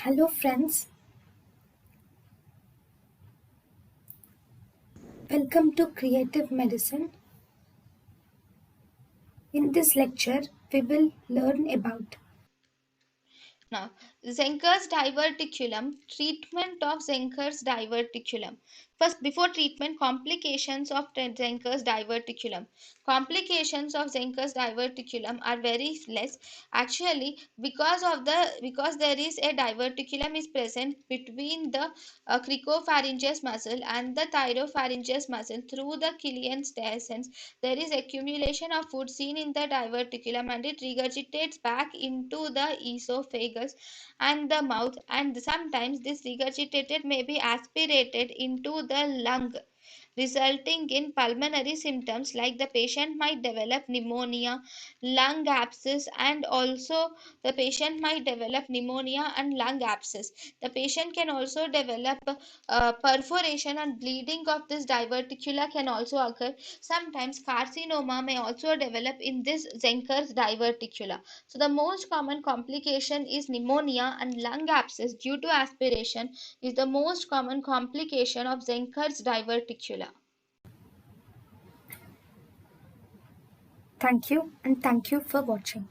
Hello friends, welcome to Creative Medicine. In this lecture, we will learn about Now, Zenker's diverticulum, treatment of Zenker's diverticulum. First, before treatment, complications of Zenker's diverticulum. Complications of Zenker's diverticulum are very less. Actually, because there is a diverticulum is present between the cricopharyngeus muscle and the thyropharyngeus muscle through the Killian's descent. There is accumulation of food seen in the diverticulum and it regurgitates back into the esophagus and the mouth, and sometimes this regurgitated may be aspirated into the lung, resulting in pulmonary symptoms like the patient might develop pneumonia, lung abscess, and also the patient might develop pneumonia and lung abscess. The patient can also develop perforation and bleeding of this diverticula can also occur. Sometimes carcinoma may also develop in this Zenker's diverticula. So the most common complication is pneumonia, and lung abscess due to aspiration is the most common complication of Zenker's diverticula. thank you and thank you for watching.